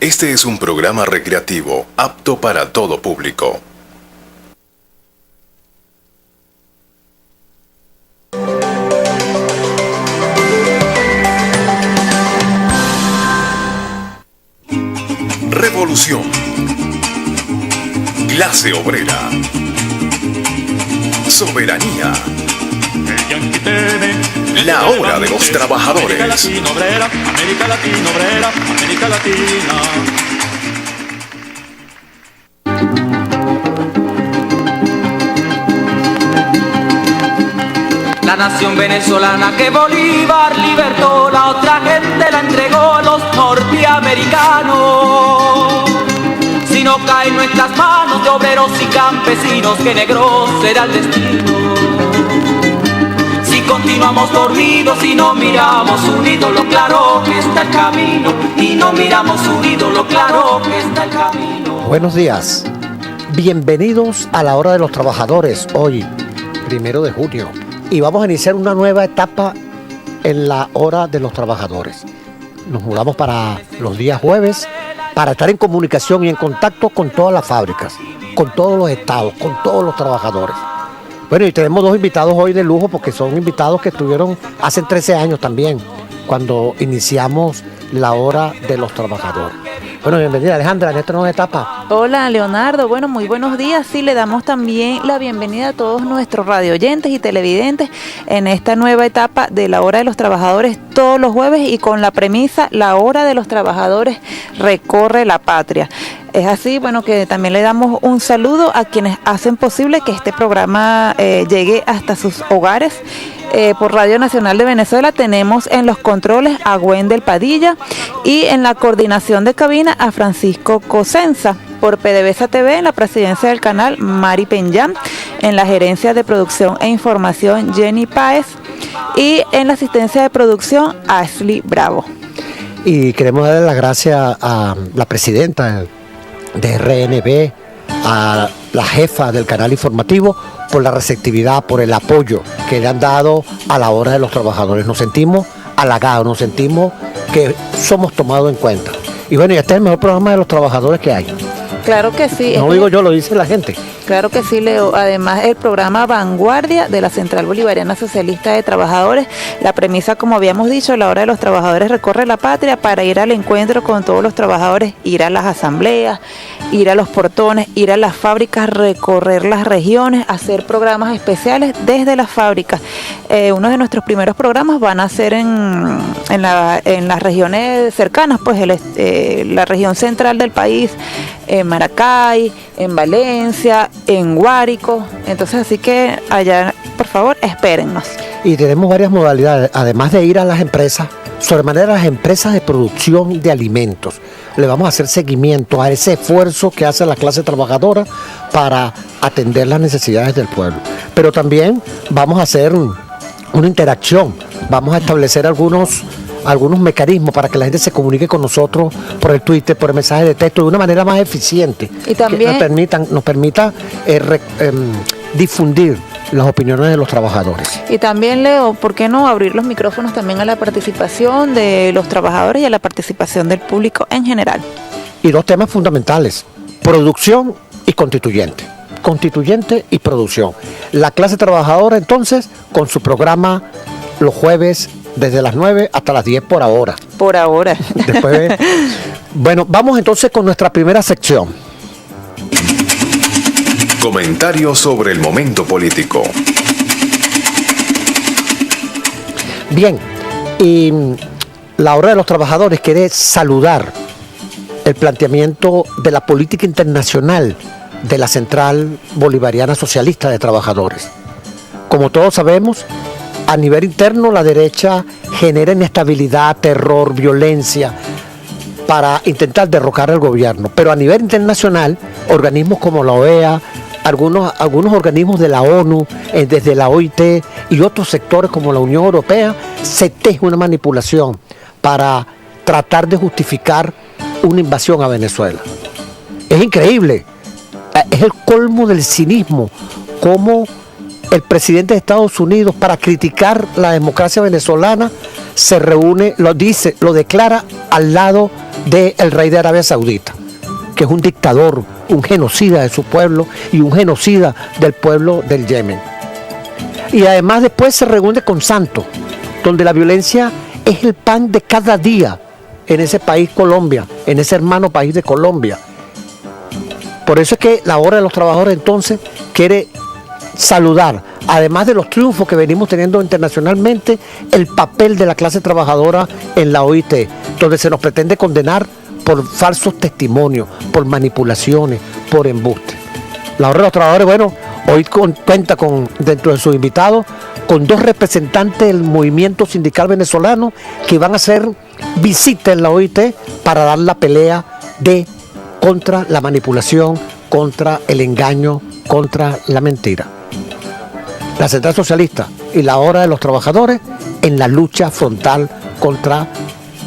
Este es un programa recreativo apto para todo público. Revolución. Clase obrera. Soberanía. La hora de los trabajadores. América Latina obrera, América Latina. La nación venezolana que Bolívar libertó, la otra gente la entregó a los norteamericanos. Si no cae en nuestras manos de obreros y campesinos, que negro será el destino. Si continuamos dormidos y no miramos unidos, lo claro que está el camino. Y no miramos unidos, lo claro que está el camino. Buenos días, bienvenidos a la hora de los trabajadores, hoy, 1 de junio. Y vamos a iniciar una nueva etapa en la hora de los trabajadores. Nos mudamos para los días jueves para estar en comunicación y en contacto con todas las fábricas, con todos los estados, con todos los trabajadores. Bueno, y tenemos dos invitados hoy de lujo porque son invitados que estuvieron hace 13 años también, cuando iniciamos la hora de los trabajadores. Bueno, bienvenida Alejandra en esta nueva etapa. Hola Leonardo, bueno, muy buenos días. Sí, le damos también la bienvenida a todos nuestros radioyentes y televidentes en esta nueva etapa de la hora de los trabajadores todos los jueves y con la premisa la hora de los trabajadores recorre la patria. Es así, bueno, que también le damos un saludo a quienes hacen posible que este programa llegue hasta sus hogares. Por Radio Nacional de Venezuela tenemos en los controles a Wendel Padilla y en la coordinación de cabina a Francisco Cosenza. Por PDVSA TV en la presidencia del canal Mari Peñán, en la gerencia de producción e información Jenny Páez y en la asistencia de producción Ashley Bravo. Y queremos darle las gracias a la presidenta de RNB, a la jefa del canal informativo, por la receptividad, por el apoyo que le han dado a la hora de los trabajadores. Nos sentimos halagados, nos sentimos que somos tomados en cuenta. Y bueno, y este es el mejor programa de los trabajadores que hay. Claro que sí. No digo yo, lo dice la gente. Claro que sí, Leo. Además, el programa Vanguardia de la Central Bolivariana Socialista de Trabajadores, la premisa, como habíamos dicho, la hora de los trabajadores recorre la patria para ir al encuentro con todos los trabajadores, ir a las asambleas, ir a los portones, ir a las fábricas, recorrer las regiones, hacer programas especiales desde las fábricas. Uno de nuestros primeros programas van a ser en las regiones cercanas, pues la región central del país, en Maracay, en Valencia, en Guárico. Entonces, así que allá, por favor, espérennos. Y tenemos varias modalidades, además de ir a las empresas, sobremanera a las empresas de producción de alimentos. Le vamos a hacer seguimiento a ese esfuerzo que hace la clase trabajadora para atender las necesidades del pueblo. Pero también vamos a hacer una interacción, vamos a establecer algunos mecanismos para que la gente se comunique con nosotros por el Twitter, por el mensaje de texto, de una manera más eficiente. Y también que nos permita difundir las opiniones de los trabajadores. Y también, Leo, ¿por qué no abrir los micrófonos también a la participación de los trabajadores y a la participación del público en general? Y dos temas fundamentales: producción y constituyente. Constituyente y producción. La clase trabajadora, entonces, con su programa los jueves desde las 9 hasta las 10 por ahora. Por ahora. Después, bueno, vamos entonces con nuestra primera sección. Comentarios sobre el momento político. Bien, y la hora de los trabajadores quiere saludar el planteamiento de la política internacional de la Central Bolivariana Socialista de Trabajadores. Como todos sabemos, a nivel interno la derecha genera inestabilidad, terror, violencia para intentar derrocar al gobierno. Pero a nivel internacional, organismos como la OEA, algunos organismos de la ONU, desde la OIT y otros sectores como la Unión Europea, se teje una manipulación para tratar de justificar una invasión a Venezuela. Es increíble, es el colmo del cinismo, cómo el presidente de Estados Unidos, para criticar la democracia venezolana, se reúne, lo declara al lado del rey de Arabia Saudita, que es un dictador, un genocida de su pueblo y un genocida del pueblo del Yemen. Y además después se reúne con Santos, donde la violencia es el pan de cada día en ese país Colombia, en ese hermano país de Colombia. Por eso es que la Hora de los Trabajadores entonces quiere saludar, además de los triunfos que venimos teniendo internacionalmente, el papel de la clase trabajadora en la OIT, donde se nos pretende condenar por falsos testimonios, por manipulaciones, por embuste. La Hora de los Trabajadores, bueno, hoy cuenta con, dentro de sus invitados, con 2 representantes del movimiento sindical venezolano que van a hacer visita en la OIT para dar la pelea contra la manipulación, contra el engaño, contra la mentira. La Central Socialista y la Hora de los Trabajadores en la lucha frontal contra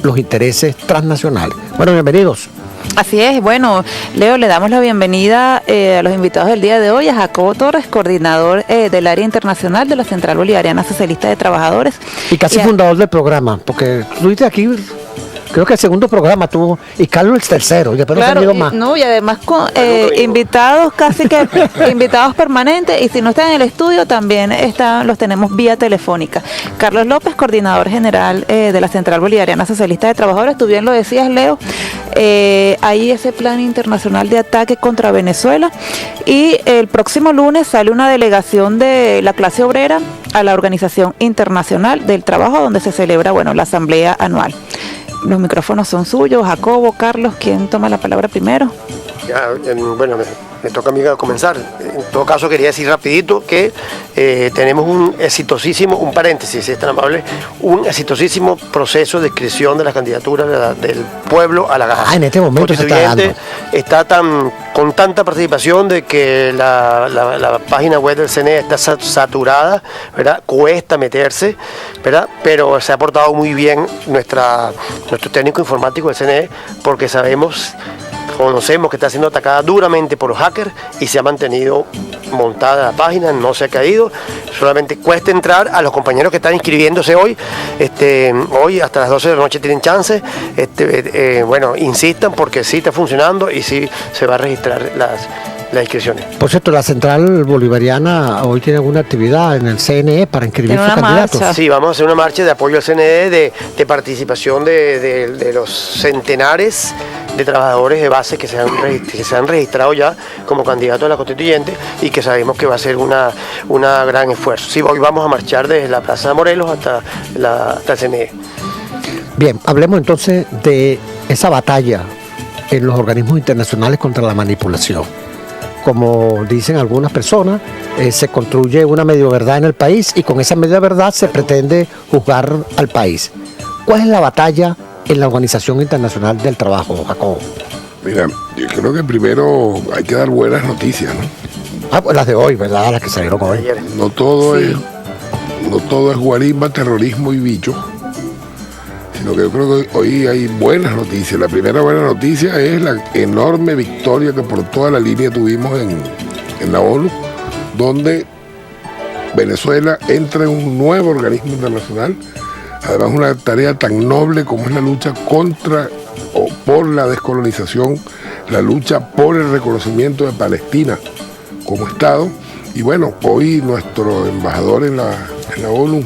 los intereses transnacionales. Bueno, bienvenidos. Así es, bueno, Leo, le damos la bienvenida a los invitados del día de hoy, a Jacobo Torres, coordinador del área internacional de la Central Bolivariana Socialista de Trabajadores. Y casi fundador del programa, porque estuviste aquí, creo que el segundo programa tuvo, y Carlos el tercero, y después claro, no han ido más. No, y además con invitados casi que invitados permanentes, y si no están en el estudio también los tenemos vía telefónica. Carlos López, coordinador general de la Central Bolivariana Socialista de Trabajadores. Tú bien lo decías, Leo, hay ese plan internacional de ataque contra Venezuela, y el próximo lunes sale una delegación de la clase obrera a la Organización Internacional del Trabajo, donde se celebra, bueno, la asamblea anual. Los micrófonos son suyos. Jacobo, Carlos, ¿quién toma la palabra primero? Ya, bueno, me toca a mí comenzar. En todo caso, quería decir rapidito que tenemos un paréntesis, si es tan amable, un exitosísimo proceso de inscripción de las candidaturas del pueblo a la Caja. En este momento se está dando. Está con tanta participación de que la página web del CNE está saturada, ¿verdad? Cuesta meterse, ¿verdad? Pero se ha portado muy bien nuestro técnico informático del CNE, porque conocemos que está siendo atacada duramente por los hackers y se ha mantenido montada la página, no se ha caído. Solamente cuesta entrar. A los compañeros que están inscribiéndose hoy hasta las 12 de la noche tienen chance, bueno, insistan, porque sí está funcionando y sí se va a registrar las inscripciones. Por cierto, la Central Bolivariana hoy tiene alguna actividad en el CNE para inscribir sus candidatos. Marcha. Sí, vamos a hacer una marcha de apoyo al CNE, de participación de los centenares de trabajadores de base que se han registrado ya como candidatos a la constituyente, y que sabemos que va a ser una gran esfuerzo. Sí, hoy vamos a marchar desde la Plaza de Morelos hasta el CNE. Bien, hablemos entonces de esa batalla en los organismos internacionales contra la manipulación. Como dicen algunas personas, se construye una medio verdad en el país, y con esa media verdad se pretende juzgar al país. ¿Cuál es la batalla en la Organización Internacional del Trabajo, Jacobo? Mira, yo creo que primero hay que dar buenas noticias, ¿no? Pues las de hoy, ¿verdad? Las que salieron hoy. No todo es guarimba, terrorismo y bicho, sino que yo creo que hoy hay buenas noticias. La primera buena noticia es la enorme victoria que por toda la línea tuvimos en la ONU, donde Venezuela entra en un nuevo organismo internacional. Además, una tarea tan noble como es la lucha contra o por la descolonización, la lucha por el reconocimiento de Palestina como Estado. Y bueno, hoy nuestro embajador en la ONU,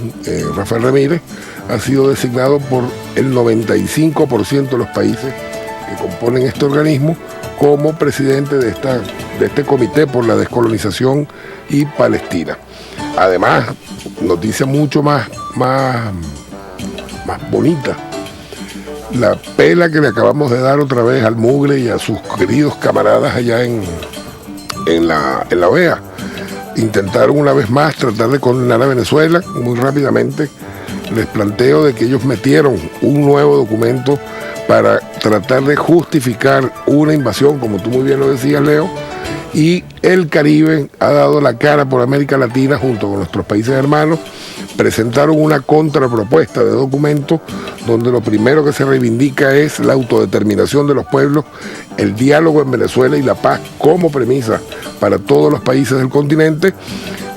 Rafael Ramírez, ha sido designado por el 95% de los países que componen este organismo como presidente de este comité por la descolonización y Palestina. Además, noticia mucho más bonita, la pela que le acabamos de dar otra vez al Mugre y a sus queridos camaradas allá en la OEA. Intentaron una vez más tratar de condenar a Venezuela. Muy rápidamente les planteo de que ellos metieron un nuevo documento para tratar de justificar una invasión, como tú muy bien lo decías, Leo, y el Caribe ha dado la cara por América Latina junto con nuestros países hermanos. Presentaron una contrapropuesta de documento donde lo primero que se reivindica es la autodeterminación de los pueblos, el diálogo en Venezuela y la paz como premisa para todos los países del continente.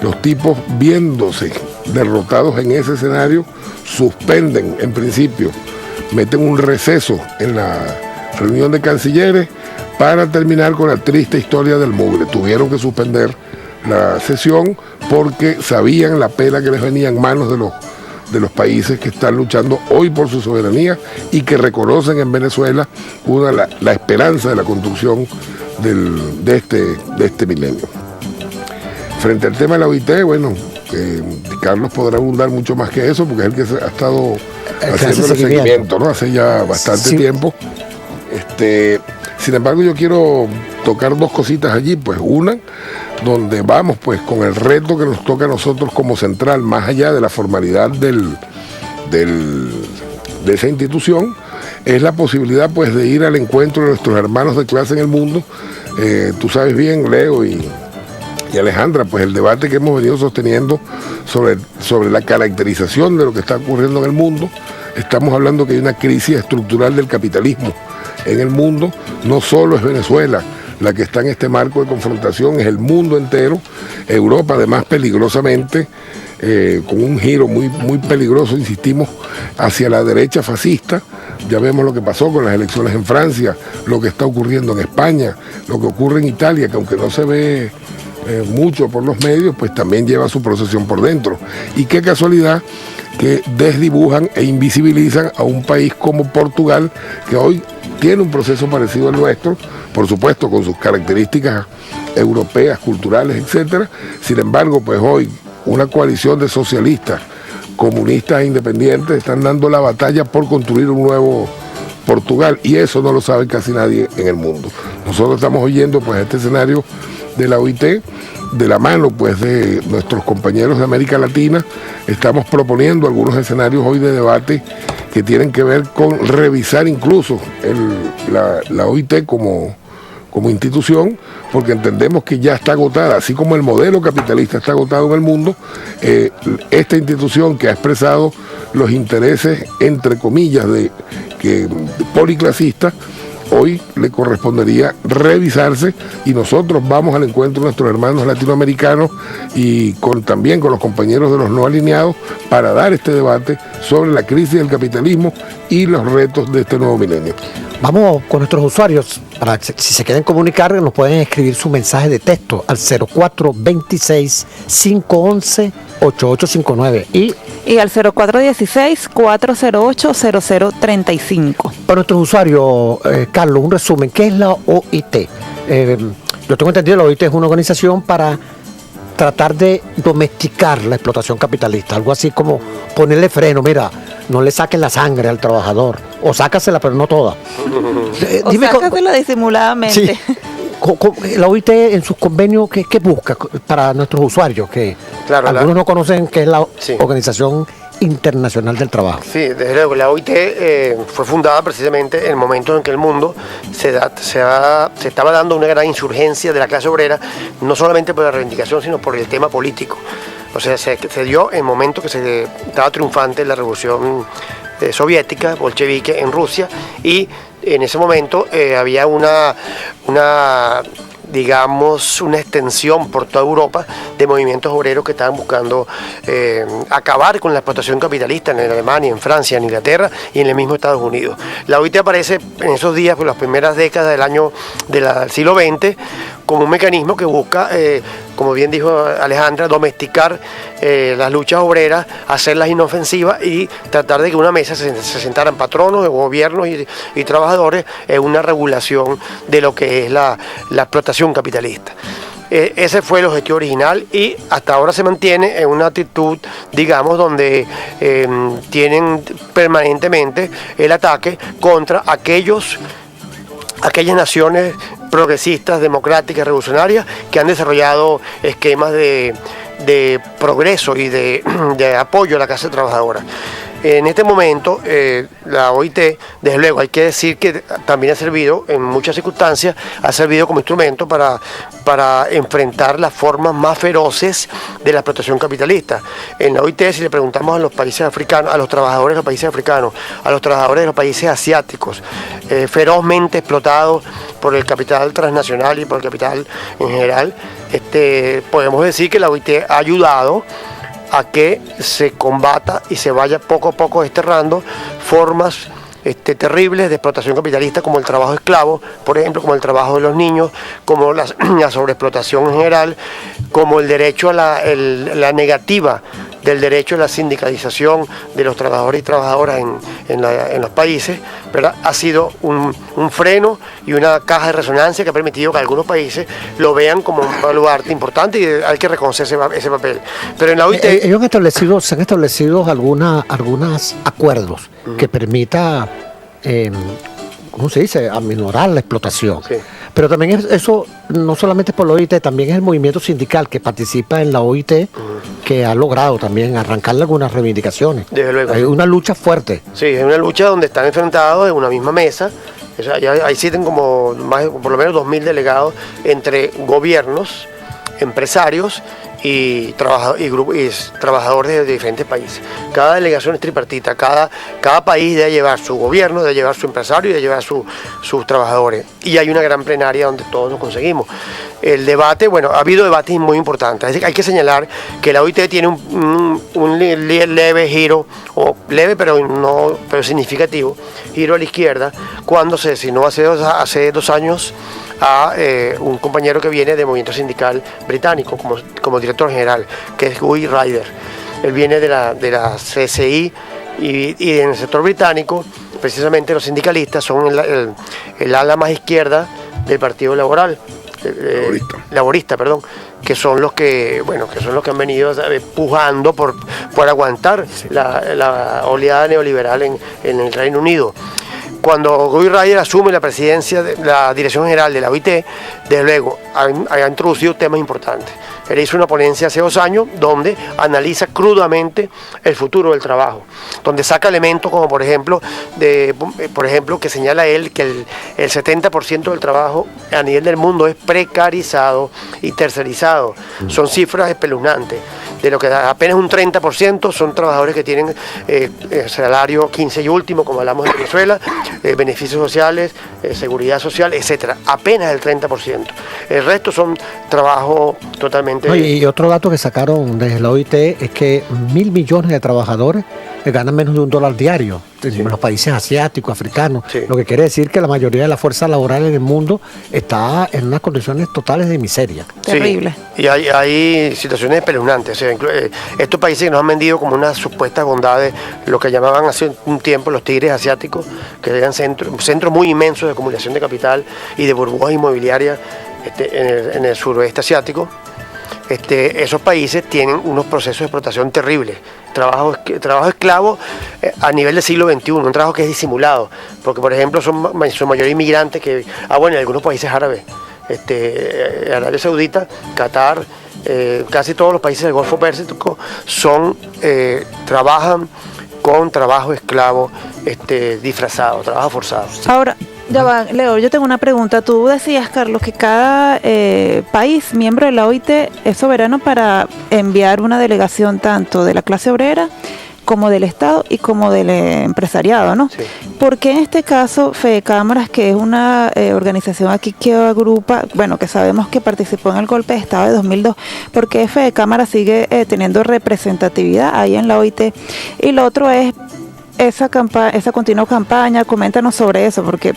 Los tipos, viéndose derrotados en ese escenario, suspenden en principio, meten un receso en la reunión de cancilleres, para terminar con la triste historia del mugre. Tuvieron que suspender la sesión porque sabían la pena que les venía en manos de los países que están luchando hoy por su soberanía y que reconocen en Venezuela la esperanza de la construcción de este milenio. Frente al tema de la OIT, bueno, Carlos podrá abundar mucho más que eso porque es el que ha estado haciendo el seguimiento, ¿no? Hace ya bastante tiempo. Sin embargo, yo quiero tocar dos cositas allí, pues una, donde vamos pues con el reto que nos toca a nosotros como central, más allá de la formalidad de esa institución, es la posibilidad pues de ir al encuentro de nuestros hermanos de clase en el mundo. Tú sabes bien, Leo y Alejandra, pues el debate que hemos venido sosteniendo sobre la caracterización de lo que está ocurriendo en el mundo. Estamos hablando que hay una crisis estructural del capitalismo en el mundo. No solo es Venezuela la que está en este marco de confrontación, es el mundo entero. Europa, además, peligrosamente, con un giro muy, muy peligroso, insistimos, hacia la derecha fascista. Ya vemos lo que pasó con las elecciones en Francia, lo que está ocurriendo en España, lo que ocurre en Italia, que aunque no se ve mucho por los medios, pues también lleva su procesión por dentro. Y qué casualidad que desdibujan e invisibilizan a un país como Portugal, que hoy tiene un proceso parecido al nuestro, por supuesto con sus características europeas, culturales, etcétera. Sin embargo, pues hoy una coalición de socialistas, comunistas e independientes están dando la batalla por construir un nuevo Portugal, y eso no lo sabe casi nadie en el mundo. Nosotros estamos oyendo pues este escenario de la OIT, de la mano pues de nuestros compañeros de América Latina. Estamos proponiendo algunos escenarios hoy de debate que tienen que ver con revisar incluso la OIT como institución, porque entendemos que ya está agotada, así como el modelo capitalista está agotado en el mundo. Esta institución que ha expresado los intereses, entre comillas, policlasistas, hoy le correspondería revisarse, y nosotros vamos al encuentro de nuestros hermanos latinoamericanos y también con los compañeros de los no alineados para dar este debate sobre la crisis del capitalismo y los retos de este nuevo milenio. Vamos con nuestros usuarios, para que si se quieren comunicar, nos pueden escribir su mensaje de texto al 0426-511-8859 y al 0416-408-0035. Para nuestros usuarios, Carlos, un resumen, ¿qué es la OIT? Yo tengo entendido que la OIT es una organización para tratar de domesticar la explotación capitalista, algo así como ponerle freno, mira, no le saquen la sangre al trabajador, o sácasela pero no toda. O sácasela disimuladamente. Sí. La OIT en sus convenios, ¿qué busca para nuestros usuarios? Que claro, algunos no conocen qué es la Organización Internacional del Trabajo. Sí, desde luego, la OIT fue fundada precisamente en el momento en que el mundo se estaba dando una gran insurgencia de la clase obrera, no solamente por la reivindicación, sino por el tema político. O sea, se dio en el momento que se estaba triunfante la revolución soviética, bolchevique, en Rusia, y en ese momento había una extensión por toda Europa de movimientos obreros que estaban buscando acabar con la explotación capitalista en Alemania, en Francia, en Inglaterra y en el mismo Estados Unidos. La OIT aparece en esos días, por las primeras décadas del siglo XX, como un mecanismo que busca, como bien dijo Alejandra, domesticar las luchas obreras, hacerlas inofensivas y tratar de que una mesa se sentaran patronos, gobiernos y trabajadores en una regulación de lo que es la explotación capitalista. Ese fue el objetivo original y hasta ahora se mantiene en una actitud, digamos, donde tienen permanentemente el ataque contra aquellas naciones progresistas, democráticas, revolucionarias que han desarrollado esquemas de progreso y de apoyo a la clase trabajadora. En este momento, la OIT, desde luego, hay que decir que también ha servido, en muchas circunstancias, ha servido como instrumento para enfrentar las formas más feroces de la explotación capitalista. En la OIT, si le preguntamos a los países africanos, a los trabajadores de los países africanos, a los trabajadores de los países asiáticos, ferozmente explotados por el capital transnacional y por el capital en general, podemos decir que la OIT ha ayudado a que se combata y se vaya poco a poco desterrando formas terribles de explotación capitalista, como el trabajo esclavo, por ejemplo, como el trabajo de los niños, como la sobreexplotación en general, como el derecho a la negativa del derecho a la sindicalización de los trabajadores y trabajadoras en los países, ¿verdad? Ha sido un freno y una caja de resonancia que ha permitido que algunos países lo vean como un baluarte importante y hay que reconocer ese papel. Pero en la OIT... se han establecido algunos acuerdos que permita, ¿cómo se dice?, aminorar la explotación. Sí. Pero también eso no solamente es por la OIT, también es el movimiento sindical que participa en la OIT, que ha logrado también arrancarle algunas reivindicaciones. Desde luego. Hay una lucha fuerte. Sí, es una lucha donde están enfrentados en una misma mesa. O sea, ahí existen como por lo menos 2.000 delegados entre gobiernos, empresarios y trabajadores de diferentes países. Cada delegación es tripartita, cada país debe llevar su gobierno, debe llevar su empresario y debe llevar sus trabajadores. Y hay una gran plenaria donde todos nos conseguimos. El debate, bueno, ha habido debates muy importantes. Hay que señalar que la OIT tiene un leve giro, o leve pero significativo, giro a la izquierda, cuando se designó hace 2 años a un compañero que viene del movimiento sindical británico como director general, que es Guy Ryder. Él viene de la CSI y en el sector británico, precisamente los sindicalistas son el ala más izquierda del Partido Laborista, que son los que han venido pujando por aguantar la oleada neoliberal en el Reino Unido. Cuando Guy Ryder asume la presidencia de la dirección general de la OIT, desde luego ha introducido temas importantes. Él hizo una ponencia hace 2 años donde analiza crudamente el futuro del trabajo, donde saca elementos como por ejemplo que señala él que el 70% del trabajo a nivel del mundo es precarizado y tercerizado. Son cifras espeluznantes. De lo que apenas un 30% son trabajadores que tienen salario 15 y último, como hablamos de Venezuela, beneficios sociales, seguridad social, etcétera. Apenas el 30%. El resto son trabajo totalmente... Y otro dato que sacaron desde la OIT es que 1.000 millones de trabajadores ganan menos de $1 diario en los países asiáticos, africanos, Sí. Lo que quiere decir que la mayoría de la fuerza laboral en el mundo está en unas condiciones totales de miseria. Terrible. Sí, y hay situaciones espeluznantes. O sea, estos países que nos han vendido como unas supuestas bondades, lo que llamaban hace un tiempo los tigres asiáticos, que eran centros muy inmensos de acumulación de capital y de burbujas inmobiliarias en el suroeste asiático. Esos países tienen unos procesos de explotación terribles, trabajo esclavo a nivel del siglo XXI, un trabajo que es disimulado, porque por ejemplo son mayoría inmigrantes en algunos países árabes, Arabia Saudita, Qatar, casi todos los países del Golfo Pérsico trabajan con trabajo esclavo disfrazado, trabajo forzado. Ahora, ya va, Leo, yo tengo una pregunta. Tú decías, Carlos, que cada país miembro de la OIT es soberano para enviar una delegación tanto de la clase obrera como del Estado y como del empresariado, ¿no? Sí. ¿Por qué en este caso FEDECámaras, que es una organización aquí que agrupa, que sabemos que participó en el golpe de Estado de 2002, ¿por qué FEDECámaras sigue teniendo representatividad ahí en la OIT? Y lo otro es esa continua campaña, coméntanos sobre eso, porque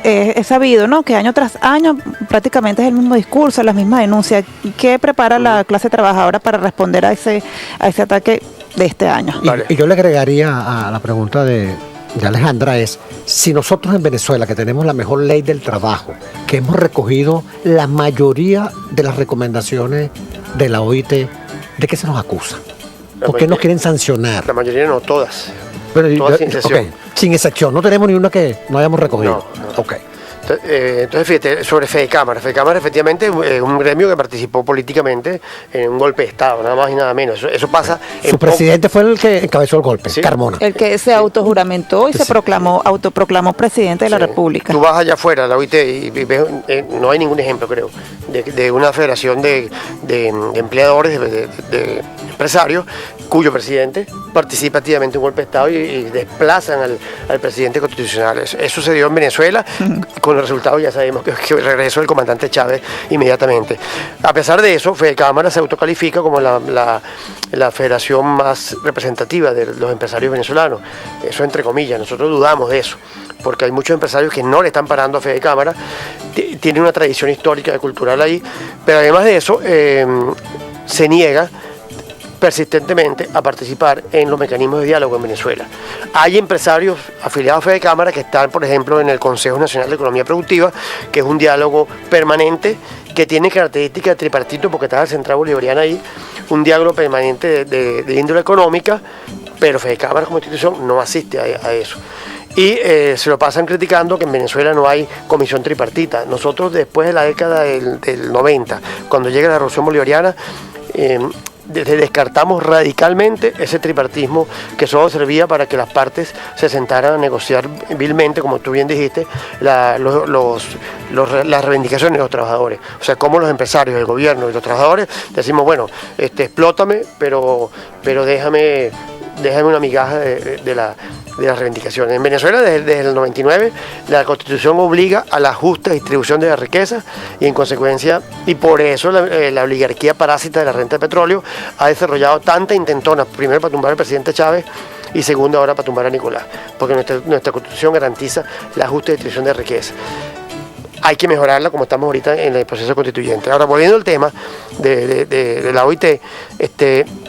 es sabido, ¿no?, que año tras año prácticamente es el mismo discurso, las mismas denuncias. ¿Qué prepara la clase trabajadora para responder a ese ataque de este año? Vale. Y yo le agregaría a la pregunta de Alejandra es, si nosotros en Venezuela, que tenemos la mejor ley del trabajo, que hemos recogido la mayoría de las recomendaciones de la OIT, ¿de qué se nos acusa? ¿Por qué nos quieren sancionar? La mayoría no, todas. Pero Todas sin excepción. Sin excepción, no tenemos ni una que no hayamos recogido. No. Ok. Entonces, fíjate, sobre FEDECámaras. FEDECámaras efectivamente es un gremio que participó políticamente en un golpe de Estado, nada más y nada menos. Eso pasa Su presidente fue el que encabezó el golpe, Sí. Carmona. El que se autojuramentó y se autoproclamó presidente de la República. Tú vas allá afuera, la OIT, y ves, no hay ningún ejemplo, creo, de una federación de empleadores, de empresarios, cuyo presidente participa activamente en un golpe de Estado y desplazan al presidente constitucional. Eso sucedió en Venezuela con con los resultados ya sabemos que regresó el comandante Chávez inmediatamente. A pesar de eso, Fede Cámara se autocalifica como la federación más representativa de los empresarios venezolanos. Eso entre comillas, nosotros dudamos de eso, porque hay muchos empresarios que no le están parando a Fede Cámara, tiene una tradición histórica y cultural ahí, pero además de eso se niega persistentemente a participar en los mecanismos de diálogo en Venezuela. Hay empresarios afiliados a Fede Cámara que están, por ejemplo, en el Consejo Nacional de Economía Productiva, que es un diálogo permanente que tiene características de tripartito, porque está la Central Bolivariana ahí, un diálogo permanente de índole económica, pero Fede Cámara como institución no asiste a eso. Y se lo pasan criticando que en Venezuela no hay comisión tripartita. Nosotros, después de la década del 90, cuando llega la Revolución Bolivariana, descartamos radicalmente ese tripartismo que solo servía para que las partes se sentaran a negociar vilmente, como tú bien dijiste, las reivindicaciones de los trabajadores. O sea, como los empresarios, el gobierno y los trabajadores decimos, bueno, explótame, pero déjame una migaja de las reivindicaciones. En Venezuela, desde el 99, la Constitución obliga a la justa distribución de la riqueza y, en consecuencia, y por eso la oligarquía parásita de la renta de petróleo ha desarrollado tanta intentona, primero para tumbar al presidente Chávez y segundo ahora para tumbar a Nicolás, porque nuestra Constitución garantiza la justa distribución de riqueza. Hay que mejorarla como estamos ahorita en el proceso constituyente. Ahora, volviendo al tema de la OIT,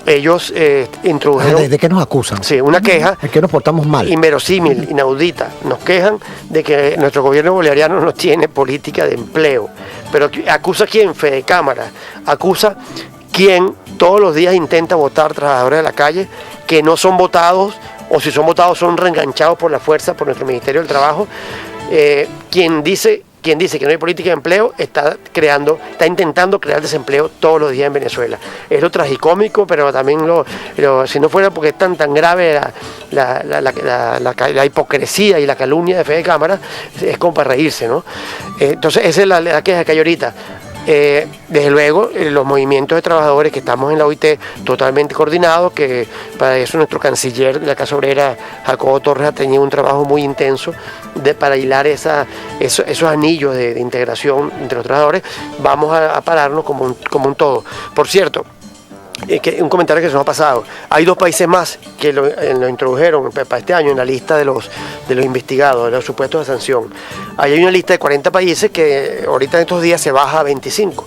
ellos introdujeron... ¿De qué nos acusan? Sí, una queja... ¿De qué nos portamos mal? Inverosímil, inaudita. Nos quejan de que nuestro gobierno bolivariano no tiene política de empleo. Pero ¿acusa quién? Fede Cámara. Acusa quien todos los días intenta votar trabajadores de la calle que no son votados, o si son votados son reenganchados por la fuerza, por nuestro Ministerio del Trabajo. Quien dice que no hay política de empleo está intentando crear desempleo todos los días en Venezuela. Es lo tragicómico, pero también si no fuera porque es tan grave la hipocresía y la calumnia de Fede Cámara, es como para reírse, ¿no? Entonces esa es la queja que hay ahorita. Desde luego, los movimientos de trabajadores que estamos en la OIT totalmente coordinados, que para eso nuestro canciller de la Casa Obrera, Jacobo Torres, ha tenido un trabajo muy intenso para hilar esos anillos de integración entre los trabajadores. Vamos a pararnos como un todo. Por cierto, un comentario que se nos ha pasado. Hay 2 países más que lo introdujeron para este año en la lista de los investigados, de los supuestos de sanción. Ahí hay una lista de 40 países que ahorita en estos días se baja a 25.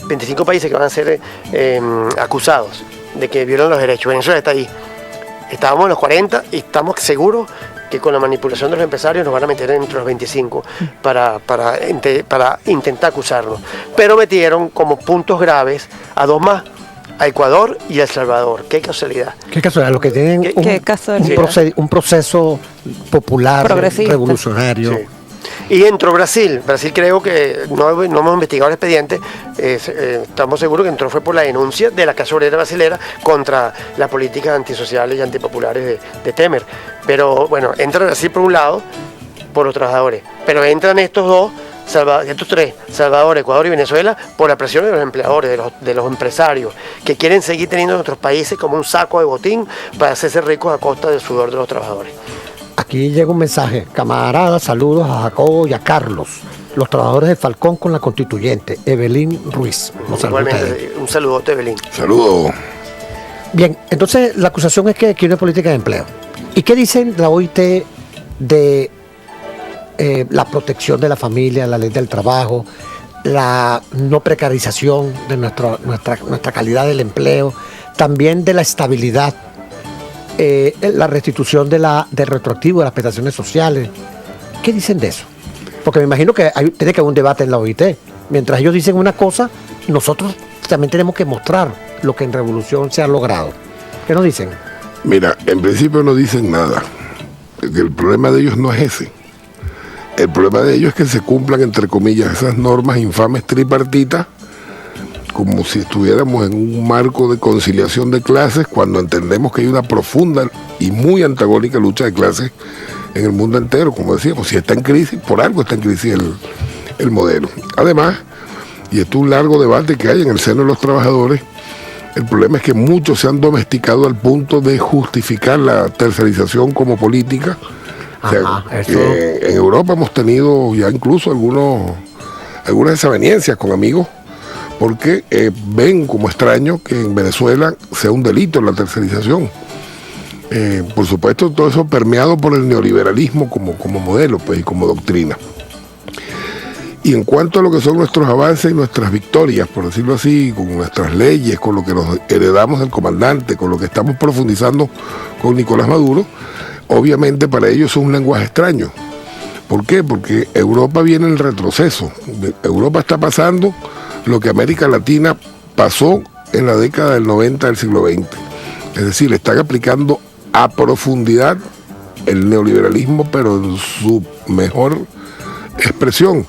25 países que van a ser acusados de que violan los derechos. Venezuela está ahí. Estábamos en los 40 y estamos seguros que con la manipulación de los empresarios nos van a meter entre los 25 para intentar acusarnos. Pero metieron como puntos graves a 2 más, a Ecuador y a El Salvador. Qué casualidad. Qué casualidad, los que tienen un proceso popular, revolucionario. Sí. Y entró Brasil. Brasil, creo que no hemos investigado el expediente, estamos seguros que entró fue por la denuncia de la Casa Obrera Brasilera contra las políticas antisociales y antipopulares de Temer. Pero bueno, entra Brasil por un lado, por los trabajadores, pero entran estos 3, Salvador, Ecuador y Venezuela, por la presión de los empleadores, de los empresarios, que quieren seguir teniendo a nuestros países como un saco de botín para hacerse ricos a costa del sudor de los trabajadores. Aquí llega un mensaje: camaradas, saludos a Jacobo y a Carlos, los trabajadores de Falcón con la constituyente. Evelyn Ruiz. Igualmente, un saludote, Evelyn. Saludos. Bien, entonces la acusación es que aquí no hay política de empleo. ¿Y qué dicen la OIT de la protección de la familia, la ley del trabajo, la no precarización de nuestra calidad del empleo, también de la estabilidad, la restitución del retroactivo de las prestaciones sociales? ¿Qué dicen de eso? Porque me imagino que tiene que haber un debate en la OIT. Mientras ellos dicen una cosa, nosotros también tenemos que mostrar lo que en Revolución se ha logrado. ¿Qué nos dicen? Mira, en principio no dicen nada. El problema de ellos no es ese. El problema de ellos es que se cumplan, entre comillas, esas normas infames tripartitas, como si estuviéramos en un marco de conciliación de clases, cuando entendemos que hay una profunda y muy antagónica lucha de clases en el mundo entero. Como decíamos, si está en crisis, por algo está en crisis el modelo. Además, y esto es un largo debate que hay en el seno de los trabajadores, el problema es que muchos se han domesticado al punto de justificar la tercerización como política, O sea, Ajá, eso. en Europa hemos tenido ya incluso algunas desavenencias con amigos porque ven como extraño que en Venezuela sea un delito la tercerización. Por supuesto, todo eso permeado por el neoliberalismo como modelo, pues, y como doctrina. Y en cuanto a lo que son nuestros avances y nuestras victorias, por decirlo así, con nuestras leyes, con lo que nos heredamos del comandante, con lo que estamos profundizando con Nicolás Maduro, obviamente para ellos es un lenguaje extraño. ¿Por qué? Porque Europa viene en retroceso. Europa está pasando lo que América Latina pasó en la década del 90 del siglo XX. Es decir, le están aplicando a profundidad el neoliberalismo, pero en su mejor expresión.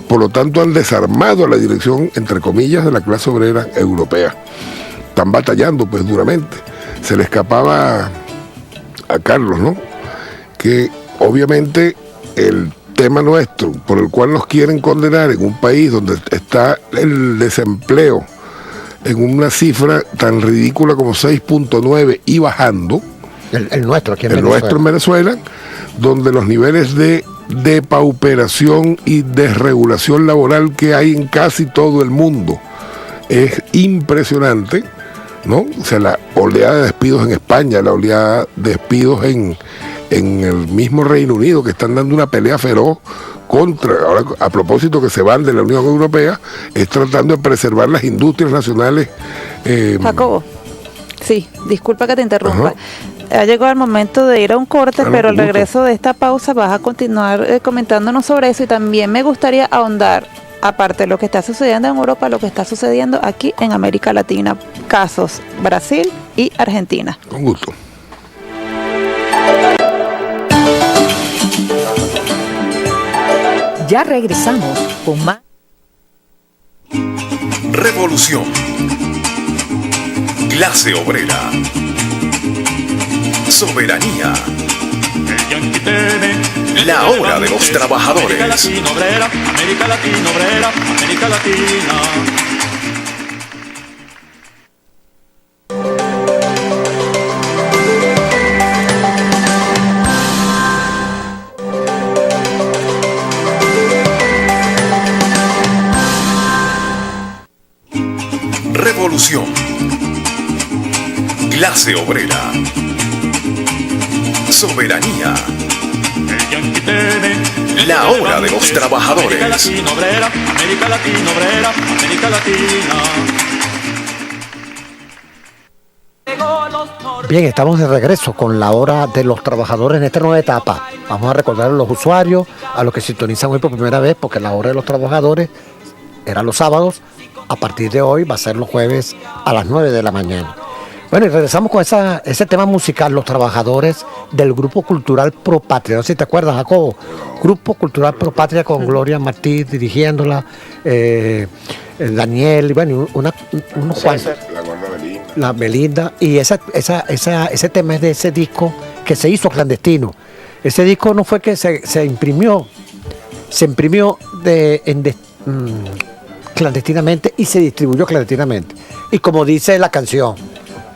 Por lo tanto, han desarmado a la dirección, entre comillas, de la clase obrera europea. Están batallando, pues, duramente. Se le escapaba a Carlos, ¿no? Que obviamente el tema nuestro, por el cual nos quieren condenar en un país donde está el desempleo en una cifra tan ridícula como 6.9 y bajando, El nuestro, aquí en el Venezuela. nuestro en Venezuela, donde los niveles de pauperación y desregulación laboral que hay en casi todo el mundo es impresionante, ¿no? O sea, la oleada de despidos en España, la oleada de despidos en el mismo Reino Unido, que están dando una pelea feroz contra, ahora a propósito que se van de la Unión Europea, es tratando de preservar las industrias nacionales. Jacobo, sí, disculpa que te interrumpa. Ajá. Ha llegado el momento de ir a un corte, Claro, pero al con gusto. regreso de esta pausa vas a continuar comentándonos sobre eso, y también me gustaría ahondar, aparte de lo que está sucediendo en Europa, lo que está sucediendo aquí en América Latina, casos Brasil y Argentina. Con gusto. Ya regresamos con más. Revolución. Clase obrera. Soberanía. El yanqui teme. La hora de los trabajadores. América Latina obrera, América Latina obrera, América Latina. Revolución. Clase obrera. Soberanía. El yanqui teme. La hora de los trabajadores. América Latina obrera, América Latina obrera, América Latina. Bien, estamos de regreso con la hora de los trabajadores en esta nueva etapa. Vamos a recordar a los usuarios, a los que sintonizan hoy por primera vez, porque la hora de los trabajadores era los sábados. A partir de hoy va a ser los jueves a las 9 de la mañana. Bueno, y regresamos con ese tema musical, los trabajadores del Grupo Cultural Pro Patria. No sé si te acuerdas, Jacobo. Grupo Cultural Pro Patria con Gloria Martí dirigiéndola, Daniel, y bueno, unos cuantos. La guarda Belinda. La Belinda, y ese tema es de ese disco que se hizo clandestino. Ese disco no fue que se imprimió, clandestinamente y se distribuyó clandestinamente. Y como dice la canción,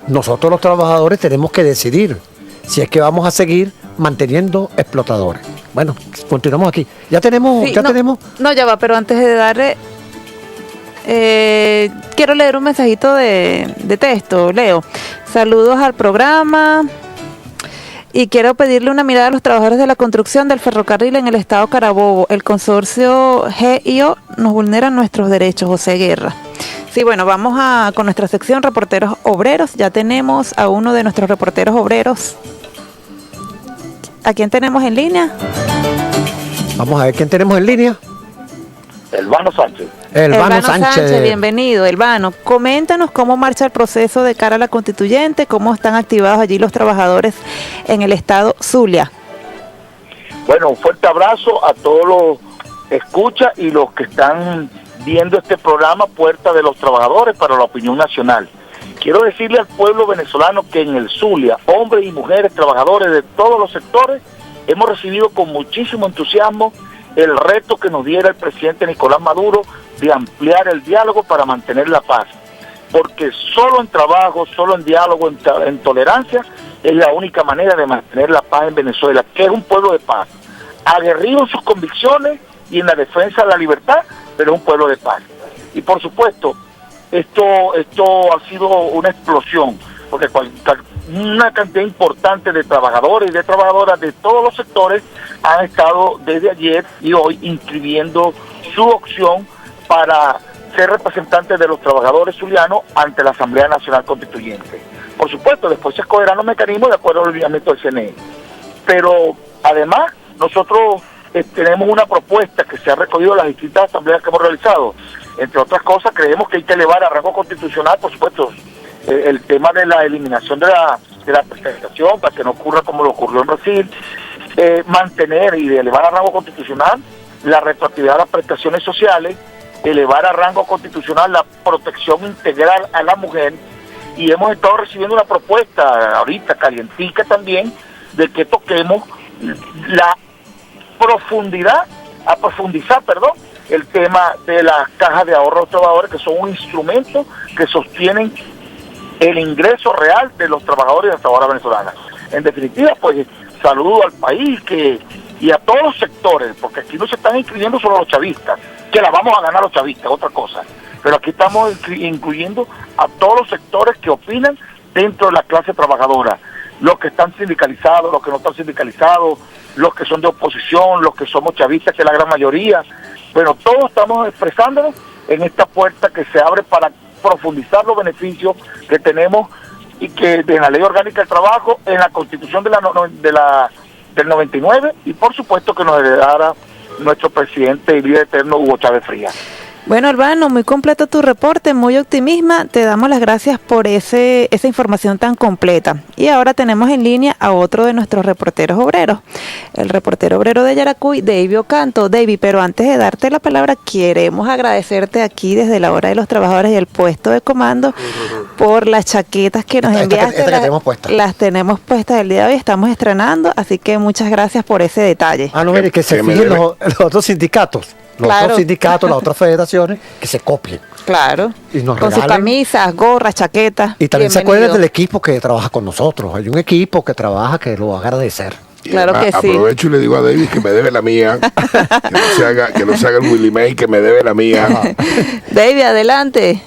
nosotros los trabajadores tenemos que decidir si es que vamos a seguir manteniendo explotadores. Bueno, continuamos aquí. Ya tenemos. No, ya va, pero antes de darle, quiero leer un mensajito de texto, Leo. Saludos al programa. Y quiero pedirle una mirada a los trabajadores de la construcción del ferrocarril en el estado Carabobo. El consorcio GIO nos vulnera nuestros derechos. José Guerra. Sí, bueno, vamos con nuestra sección Reporteros Obreros. Ya tenemos a uno de nuestros reporteros obreros. ¿A quién tenemos en línea? Vamos a ver quién tenemos en línea. Elvano Sánchez. Elvano Sánchez. Bienvenido, Elvano. Coméntanos cómo marcha el proceso de cara a la constituyente, cómo están activados allí los trabajadores en el estado Zulia. Bueno, un fuerte abrazo a todos los escuchas y los que están viendo este programa Puerta de los Trabajadores para la Opinión Nacional. Quiero decirle al pueblo venezolano que en el Zulia, hombres y mujeres trabajadores de todos los sectores, hemos recibido con muchísimo entusiasmo el reto que nos diera el presidente Nicolás Maduro de ampliar el diálogo para mantener la paz. Porque solo en trabajo, solo en diálogo, en tolerancia, es la única manera de mantener la paz en Venezuela, que es un pueblo de paz, aguerrido en sus convicciones y en la defensa de la libertad, pero es un pueblo de paz. Y por supuesto, esto ha sido una explosión, porque una cantidad importante de trabajadores y de trabajadoras de todos los sectores han estado desde ayer y hoy inscribiendo su opción para ser representantes de los trabajadores zulianos ante la Asamblea Nacional Constituyente. Por supuesto, después se escogerán los mecanismos de acuerdo al lineamiento del CNE. Pero además, nosotros tenemos una propuesta que se ha recogido en las distintas asambleas que hemos realizado. Entre otras cosas, creemos que hay que elevar a rango constitucional, por supuesto, el tema de la eliminación de la presentación, para que no ocurra como lo ocurrió en Brasil, mantener y elevar a rango constitucional la retroactividad de las prestaciones sociales, elevar a rango constitucional la protección integral a la mujer, y hemos estado recibiendo una propuesta ahorita calientica también de que toquemos la profundizar el tema de las cajas de ahorro de los trabajadores, que son un instrumento que sostienen el ingreso real de los trabajadores y las trabajadoras venezolanas. En definitiva, pues saludo al país y a todos los sectores, porque aquí no se están inscribiendo solo los chavistas, que la vamos a ganar los chavistas, otra cosa, pero aquí estamos incluyendo a todos los sectores que opinan dentro de la clase trabajadora, los que están sindicalizados, los que no están sindicalizados, los que son de oposición, los que somos chavistas, que es la gran mayoría. Bueno, todos estamos expresándonos en esta puerta que se abre para profundizar los beneficios que tenemos y que de la Ley Orgánica del Trabajo, en la Constitución del 99, y por supuesto que nos heredara nuestro presidente y líder eterno Hugo Chávez Frías. Bueno, Albano, muy completo tu reporte, muy optimista. Te damos las gracias por esa información tan completa. Y ahora tenemos en línea a otro de nuestros reporteros obreros, el reportero obrero de Yaracuy, David Ocanto. David, pero antes de darte la palabra, queremos agradecerte aquí desde la Hora de los Trabajadores y el puesto de comando por las chaquetas que nos enviaste. Las tenemos puestas el día de hoy, estamos estrenando, así que muchas gracias por ese detalle. No, mire, que se fijen los otros sindicatos. Otros sindicatos, las otras federaciones, que se copien. Claro. Y nos con sus camisas, gorras, chaquetas. Y también se acuerden del equipo que trabaja con nosotros. Hay un equipo que trabaja que lo va a agradecer. Claro que sí. Aprovecho y le digo a David que me debe la mía. que no se haga el Willy May, que me debe la mía. David, adelante.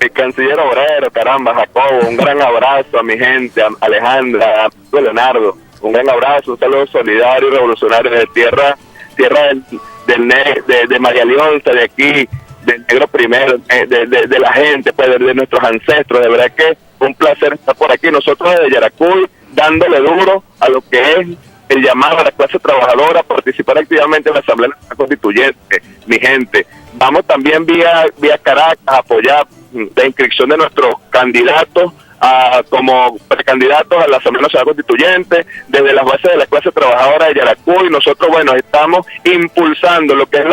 Mi canciller obrero, caramba, Jacobo, un gran abrazo a mi gente, a Alejandra, a Leonardo. Un gran abrazo, un saludo solidario y revolucionario de tierra de María Leonza, de aquí, del Negro Primero, de la gente, pues de nuestros ancestros. De verdad que un placer estar por aquí. Nosotros desde Yaracuy, dándole duro a lo que es el llamado a la clase trabajadora a participar activamente en la Asamblea Nacional Constituyente. Mi gente, vamos también vía Caracas a apoyar la inscripción de nuestros candidatos como precandidatos a la Asamblea Nacional Constituyente, desde las bases de la clase trabajadora de Yaracuy. Nosotros, bueno, estamos impulsando lo que es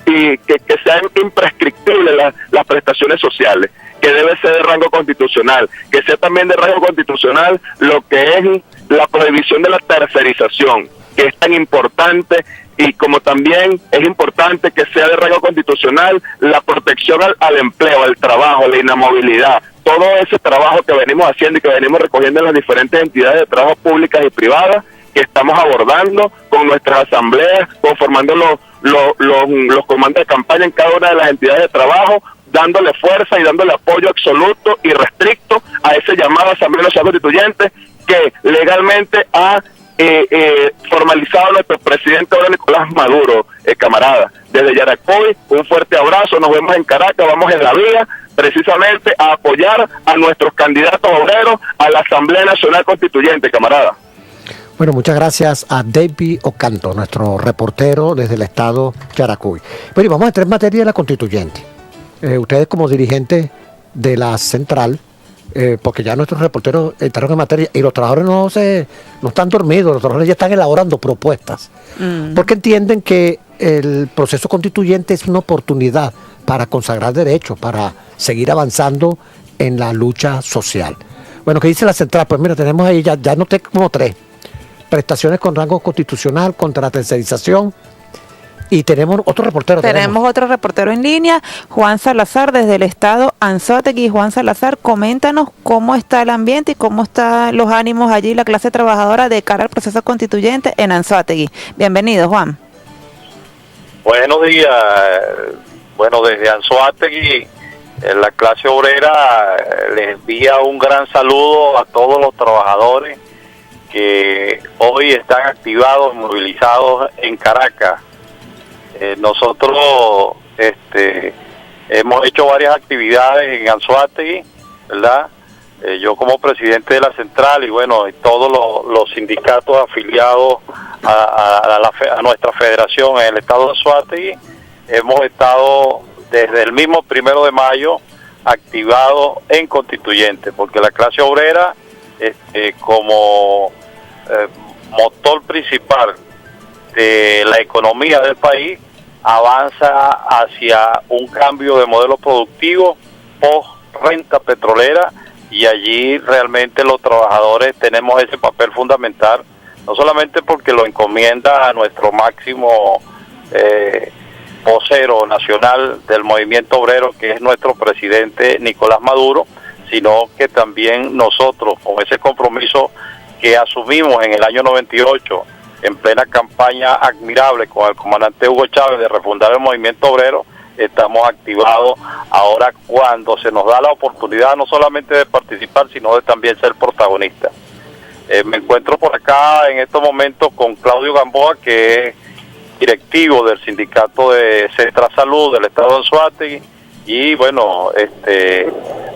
que sean imprescriptibles las prestaciones sociales, que debe ser de rango constitucional, que sea también de rango constitucional lo que es la prohibición de la tercerización, que es tan importante, y como también es importante que sea de rango constitucional la protección al empleo, al trabajo, a la inamovilidad. Todo ese trabajo que venimos haciendo y que venimos recogiendo en las diferentes entidades de trabajo públicas y privadas, que estamos abordando con nuestras asambleas, conformando los comandos de campaña en cada una de las entidades de trabajo, dándole fuerza y dándole apoyo absoluto y restricto a ese llamado Asamblea Nacional Constituyente que legalmente ha formalizado nuestro presidente ahora Nicolás Maduro, camarada. Desde Yaracuy, un fuerte abrazo, nos vemos en Caracas, vamos en la vía precisamente a apoyar a nuestros candidatos obreros a la Asamblea Nacional Constituyente, camarada. Bueno, muchas gracias a David Ocanto, nuestro reportero desde el estado Yaracuy. Bueno, y vamos a entrar en materia de la constituyente. Ustedes como dirigentes de la central, porque ya nuestros reporteros entraron en materia y los trabajadores no están dormidos, los trabajadores ya están elaborando propuestas, porque entienden que el proceso constituyente es una oportunidad para consagrar derechos, para seguir avanzando en la lucha social. Bueno, ¿qué dice la central? Pues mira, tenemos ahí, ya noté como 3 prestaciones con rango constitucional contra la tercerización, Y tenemos otro reportero. Tenemos otro reportero en línea, Juan Salazar, desde el estado Anzoátegui. Juan Salazar, coméntanos cómo está el ambiente y cómo están los ánimos allí, la clase trabajadora de cara al proceso constituyente en Anzoátegui. Bienvenido, Juan. Buenos días. Bueno, desde Anzoátegui, la clase obrera les envía un gran saludo a todos los trabajadores que hoy están activados, movilizados en Caracas. Nosotros hemos hecho varias actividades en Anzoátegui, ¿verdad? Yo como presidente de la central y bueno, y todos los sindicatos afiliados a nuestra federación en el estado de Anzoátegui, hemos estado desde el mismo 1 de mayo activados en constituyente, porque la clase obrera como motor principal de la economía del país avanza hacia un cambio de modelo productivo post renta petrolera, y allí realmente los trabajadores tenemos ese papel fundamental, no solamente porque lo encomienda a nuestro máximo vocero nacional del movimiento obrero, que es nuestro presidente Nicolás Maduro, sino que también nosotros, con ese compromiso que asumimos en el año 98, en plena campaña admirable con el comandante Hugo Chávez de refundar el movimiento obrero, estamos activados ahora cuando se nos da la oportunidad no solamente de participar, sino de también ser protagonistas. Me encuentro por acá en estos momentos con Claudio Gamboa, que es directivo del sindicato de Centra Salud del estado de Anzoátegui, y bueno,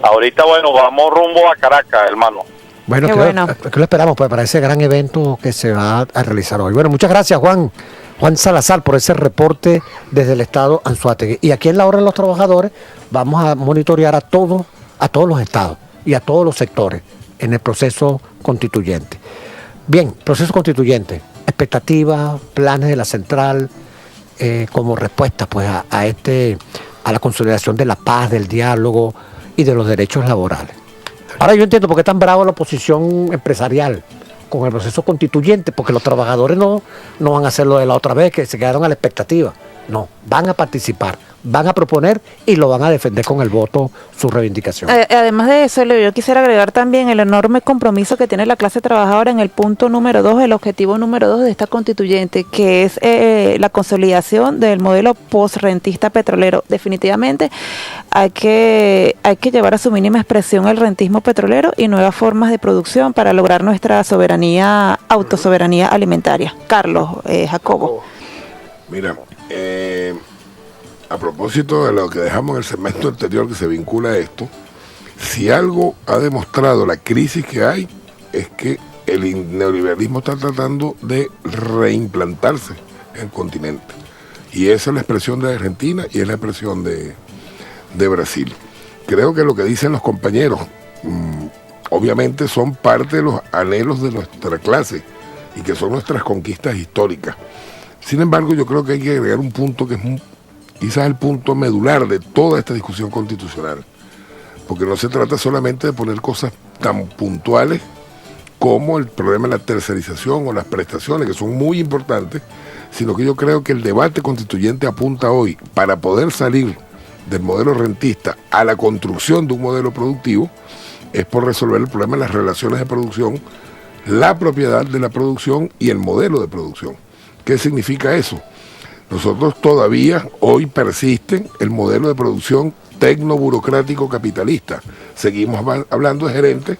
ahorita vamos rumbo a Caracas, hermano. Bueno, que lo esperamos pues, para ese gran evento que se va a realizar hoy. Bueno, muchas gracias, Juan Salazar, por ese reporte desde el estado Anzoátegui. Y aquí en la hora de los trabajadores vamos a monitorear a todos los estados y a todos los sectores en el proceso constituyente. Bien, proceso constituyente, expectativas, planes de la central como respuesta pues a la consolidación de la paz, del diálogo y de los derechos laborales. Ahora yo entiendo por qué tan bravo la oposición empresarial con el proceso constituyente, porque los trabajadores no van a hacer lo de la otra vez, que se quedaron a la expectativa. No, van a participar, van a proponer y lo van a defender con el voto su reivindicación. Además de eso, Leo, yo quisiera agregar también el enorme compromiso que tiene la clase trabajadora en el punto número 2, el objetivo número 2 de esta constituyente, que es la consolidación del modelo post-rentista petrolero. Definitivamente hay que llevar a su mínima expresión el rentismo petrolero y nuevas formas de producción para lograr nuestra autosoberanía alimentaria. Carlos, Jacobo. Mira, a propósito de lo que dejamos en el segmento anterior que se vincula a esto, si algo ha demostrado la crisis que hay, es que el neoliberalismo está tratando de reimplantarse en el continente. Y esa es la expresión de Argentina y es la expresión de Brasil. Creo que lo que dicen los compañeros, obviamente son parte de los anhelos de nuestra clase y que son nuestras conquistas históricas. Sin embargo, yo creo que hay que agregar un punto que es quizás el punto medular de toda esta discusión constitucional, porque no se trata solamente de poner cosas tan puntuales como el problema de la tercerización o las prestaciones, que son muy importantes, sino que yo creo que el debate constituyente apunta hoy, para poder salir del modelo rentista a la construcción de un modelo productivo, es por resolver el problema de las relaciones de producción, la propiedad de la producción y el modelo de producción. ¿Qué significa eso? Nosotros todavía hoy persiste el modelo de producción tecnoburocrático capitalista. Seguimos hablando de gerentes,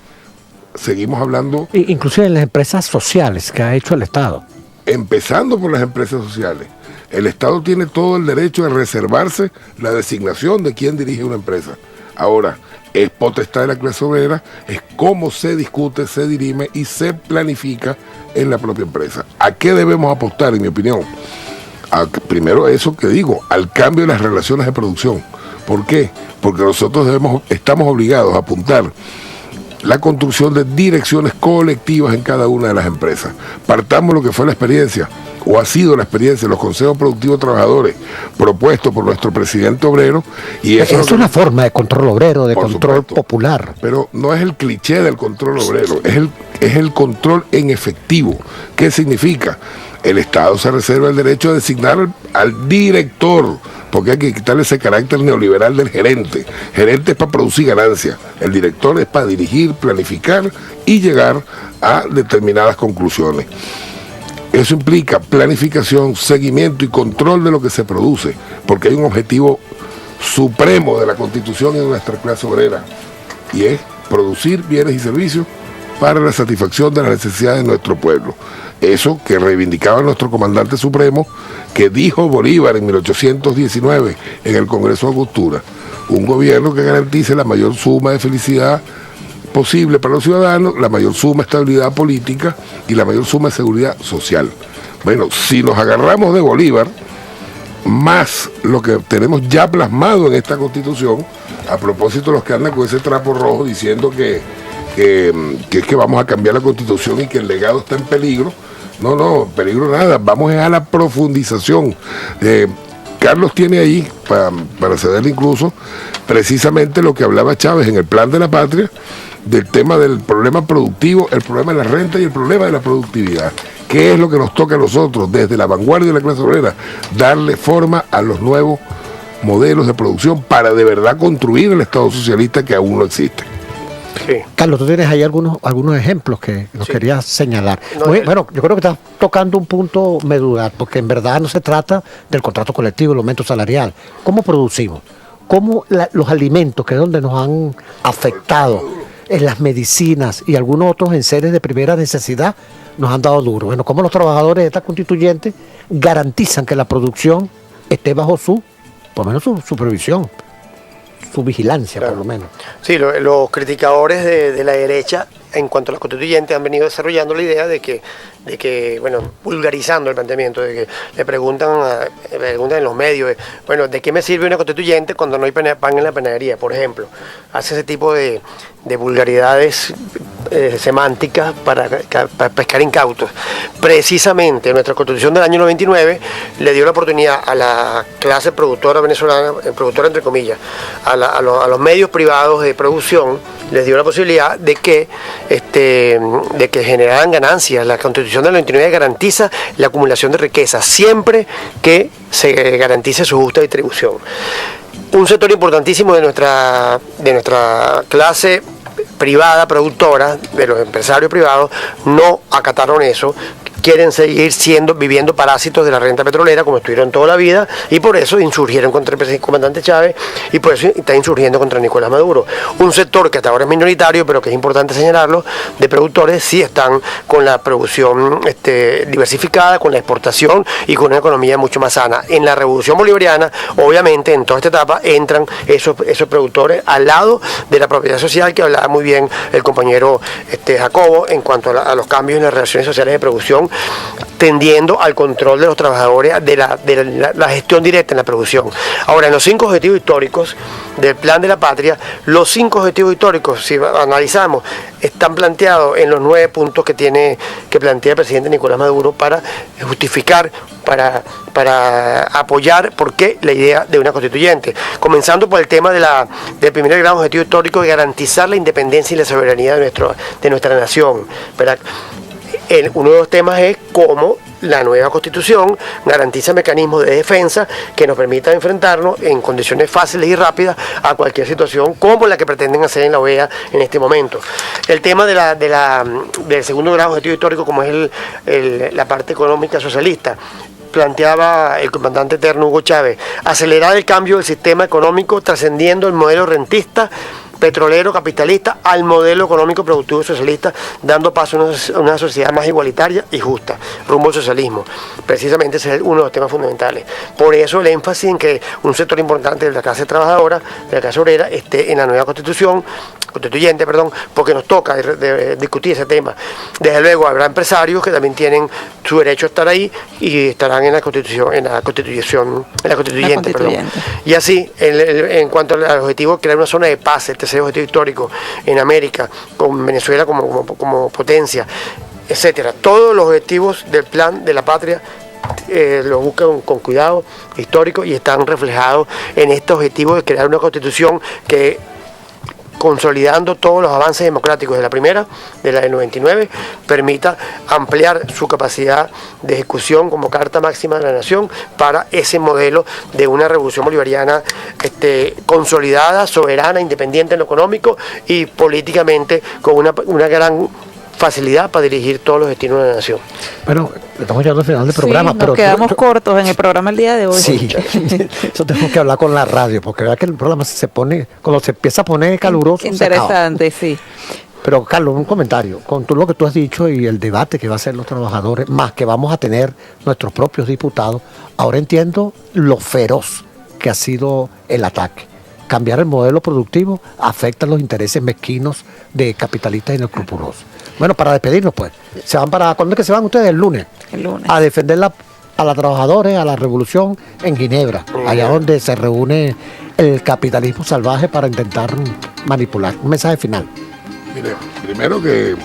seguimos hablando... Inclusive en las empresas sociales que ha hecho el Estado. Empezando por las empresas sociales. El Estado tiene todo el derecho de reservarse la designación de quién dirige una empresa. Ahora, es potestad de la clase obrera, es cómo se discute, se dirime y se planifica en la propia empresa. ¿A qué debemos apostar, en mi opinión? Primero eso que digo, al cambio de las relaciones de producción. ¿Por qué? Porque nosotros estamos obligados a apuntar la construcción de direcciones colectivas en cada una de las empresas. Partamos lo que fue la experiencia, o ha sido la experiencia de los consejos productivos trabajadores propuestos por nuestro presidente obrero. Y eso es una forma de control obrero, de control popular. Pero no es el cliché del control obrero, es el control en efectivo. ¿Qué significa? el Estado se reserva el derecho de designar al director, porque hay que quitarle ese carácter neoliberal del gerente. Gerente es para producir ganancias, el director es para dirigir, planificar y llegar a determinadas conclusiones. Eso implica planificación, seguimiento y control de lo que se produce, porque hay un objetivo supremo de la Constitución y de nuestra clase obrera, y es producir bienes y servicios para la satisfacción de las necesidades de nuestro pueblo. Eso que reivindicaba nuestro comandante supremo, que dijo Bolívar en 1819 en el Congreso de Angostura: un gobierno que garantice la mayor suma de felicidad posible para los ciudadanos, la mayor suma de estabilidad política y la mayor suma de seguridad social. Bueno, si nos agarramos de Bolívar, más lo que tenemos ya plasmado en esta Constitución, a propósito de los que andan con ese trapo rojo diciendo que es que vamos a cambiar la Constitución y que el legado está en peligro. No, peligro nada, vamos a la profundización. Carlos tiene ahí, para cederle incluso, precisamente lo que hablaba Chávez en el Plan de la Patria, del tema del problema productivo, el problema de la renta y el problema de la productividad. ¿Qué es lo que nos toca a nosotros desde la vanguardia de la clase obrera? Darle forma a los nuevos modelos de producción para de verdad construir el Estado socialista que aún no existe. Sí. Carlos, tú tienes ahí algunos ejemplos que nos querías señalar. Bueno, yo creo que estás tocando un punto medular, porque en verdad no se trata del contrato colectivo, el aumento salarial. ¿Cómo producimos? ¿Cómo los alimentos, que es donde nos han afectado, en las medicinas y algunos otros enseres de primera necesidad, nos han dado duro? Bueno, ¿cómo los trabajadores de esta constituyente garantizan que la producción esté bajo por lo menos su supervisión, su vigilancia, claro, por lo menos? Sí, los criticadores de la derecha en cuanto a los constituyentes han venido desarrollando la idea de que bueno, vulgarizando el planteamiento, de que le preguntan en los medios, bueno, ¿de qué me sirve una constituyente cuando no hay pan en la panadería? Por ejemplo, hace ese tipo de vulgaridades semánticas para pescar incautos. Precisamente nuestra Constitución del año 99 le dio la oportunidad a la clase productora venezolana, productora entre comillas, a los medios privados de producción, les dio la posibilidad de que generaran ganancias. La Constitución del 99 garantiza la acumulación de riqueza siempre que se garantice su justa distribución. Un sector importantísimo de nuestra clase privada, productora, de los empresarios privados, no acataron eso. Quieren seguir viviendo parásitos de la renta petrolera como estuvieron toda la vida, y por eso insurgieron contra el comandante Chávez y por eso está insurgiendo contra Nicolás Maduro. Un sector que hasta ahora es minoritario, pero que es importante señalarlo, de productores sí están con la producción diversificada, con la exportación y con una economía mucho más sana. En la revolución bolivariana, obviamente, en toda esta etapa entran esos productores al lado de la propiedad social, que hablaba muy bien el compañero Jacobo en cuanto a los cambios en las relaciones sociales de producción, tendiendo al control de los trabajadores, de la gestión directa en la producción. Ahora, en los 5 objetivos históricos del Plan de la Patria, los 5 objetivos históricos, si analizamos, están planteados en los 9 puntos que plantea el presidente Nicolás Maduro para justificar, para apoyar por qué la idea de una constituyente. Comenzando por el tema del primer gran objetivo histórico de garantizar la independencia y la soberanía de nuestra nación, ¿verdad? Uno de los temas es cómo la nueva Constitución garantiza mecanismos de defensa que nos permitan enfrentarnos en condiciones fáciles y rápidas a cualquier situación como la que pretenden hacer en la OEA en este momento. El tema del segundo gran objetivo histórico, como es la parte económica socialista, planteaba el comandante eterno Hugo Chávez: acelerar el cambio del sistema económico trascendiendo el modelo rentista, petrolero, capitalista, al modelo económico productivo socialista, dando paso a una sociedad más igualitaria y justa, rumbo al socialismo. Precisamente ese es uno de los temas fundamentales. Por eso el énfasis en que un sector importante de la clase trabajadora, de la clase obrera, esté en la nueva constituyente, porque nos toca discutir ese tema. Desde luego habrá empresarios que también tienen su derecho a estar ahí y estarán en la constituyente. Y así, en cuanto al objetivo de crear una zona de paz, el tercer objetivo histórico en América, con Venezuela como potencia, etcétera. Todos los objetivos del Plan de la Patria los buscan con cuidado histórico y están reflejados en este objetivo de crear una constitución que consolidando todos los avances democráticos de la primera, de la del 99, permita ampliar su capacidad de ejecución como Carta Máxima de la Nación para ese modelo de una revolución bolivariana consolidada, soberana, independiente en lo económico y políticamente con una gran facilidad para dirigir todos los destinos de la nación. Bueno, estamos llegando al final del programa. Sí, nos quedamos cortos en el programa el día de hoy. Sí, eso tenemos que hablar con la radio, porque verdad que el programa se pone, cuando se empieza a poner caluroso, interesante, sí. Pero Carlos, un comentario, con todo lo que tú has dicho y el debate que va a hacer los trabajadores, más que vamos a tener nuestros propios diputados, ahora entiendo lo feroz que ha sido el ataque. Cambiar el modelo productivo afecta los intereses mezquinos de capitalistas inescrupulosos. Bueno, para despedirnos pues, ¿cuándo es que se van ustedes? El lunes. El lunes. A defender a los trabajadores, a la revolución en Ginebra, allá donde se reúne el capitalismo salvaje para intentar manipular. Un mensaje final. Mire, primero que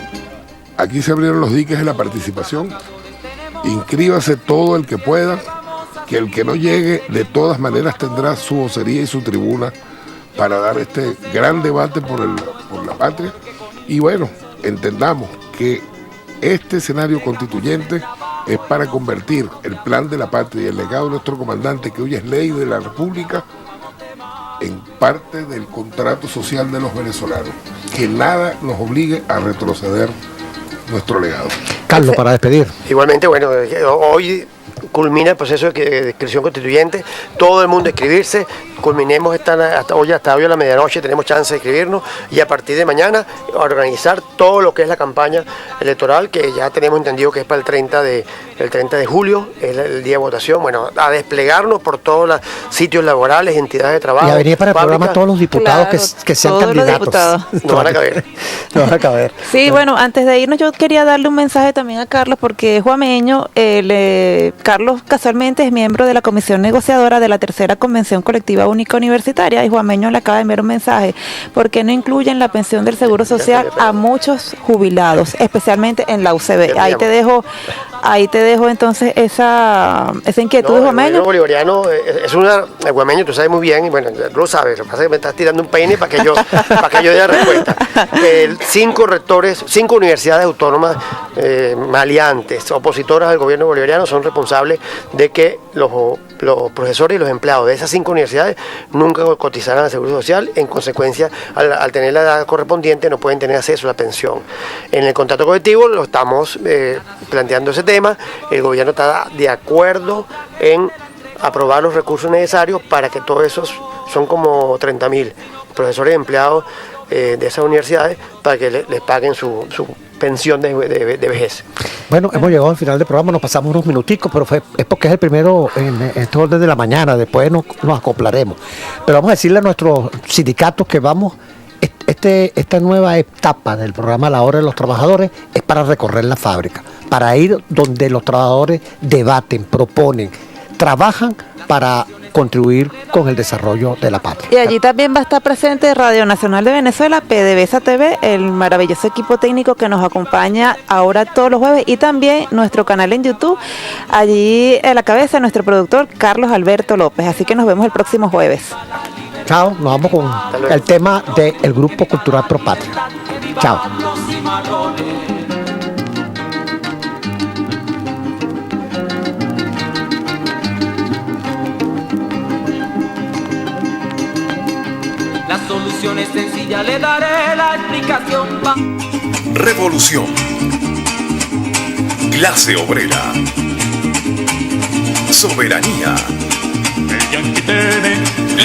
aquí se abrieron los diques de la participación. Inscríbase todo el que pueda, que el que no llegue de todas maneras tendrá su vocería y su tribuna para dar este gran debate por la patria. Y bueno, entendamos que este escenario constituyente es para convertir el plan de la patria y el legado de nuestro comandante, que hoy es ley de la República, en parte del contrato social de los venezolanos. Que nada nos obligue a retroceder nuestro legado. Carlos, para despedir. Igualmente, bueno, hoy culmina el proceso de inscripción constituyente, todo el mundo escribirse, culminemos hasta hoy a la medianoche, tenemos chance de escribirnos y a partir de mañana organizar todo lo que es la campaña electoral, que ya tenemos entendido que es para el 30 de julio, es el día de votación, bueno, a desplegarnos por todos los sitios laborales, entidades de trabajo. Y a venir para el programa todos los diputados, claro, que sean candidatos. No van a caber. No van a caber. Sí, bueno, antes de irnos yo quería darle un mensaje también a Carlos, porque es juameño. Carlos casualmente es miembro de la comisión negociadora de la tercera convención colectiva única universitaria, y juameño le acaba de enviar un mensaje: ¿por qué no incluyen la pensión del seguro social a muchos jubilados, especialmente en la UCB? Ahí te dejo entonces esa inquietud, juameño. El bolivariano el juameño, tú sabes muy bien, y bueno, tú lo sabes, lo que pasa es que me estás tirando un peine para que yo dé la respuesta. 5 universidades autónomas maleantes, opositoras al gobierno bolivariano, son responsables de que los profesores y los empleados de esas 5 universidades nunca cotizaran al Seguro Social. En consecuencia, al tener la edad correspondiente, no pueden tener acceso a la pensión. En el contrato colectivo lo estamos planteando ese tema. El gobierno está de acuerdo en aprobar los recursos necesarios para que todos esos, son como 30.000 profesores y empleados de esas universidades, para que les paguen su pensión de vejez. Bueno, hemos llegado al final del programa, nos pasamos unos minuticos, pero es porque es el primero en este orden de la mañana, después nos acoplaremos. Pero vamos a decirle a nuestros sindicatos que esta nueva etapa del programa La Hora de los Trabajadores es para recorrer la fábrica, para ir donde los trabajadores debaten, proponen, trabajan para contribuir con el desarrollo de la patria. Y allí también va a estar presente Radio Nacional de Venezuela, PDVSA TV, el maravilloso equipo técnico que nos acompaña ahora todos los jueves, y también nuestro canal en YouTube, allí a la cabeza nuestro productor Carlos Alberto López. Así que nos vemos el próximo jueves. Chao, nos vamos con el tema del Grupo Cultural Pro Patria. Chao. La solución es sencilla, le daré la explicación. Revolución. Clase obrera. Soberanía.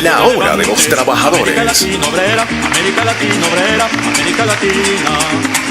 La hora de los trabajadores. América Latina obrera, América Latina obrera, América Latina.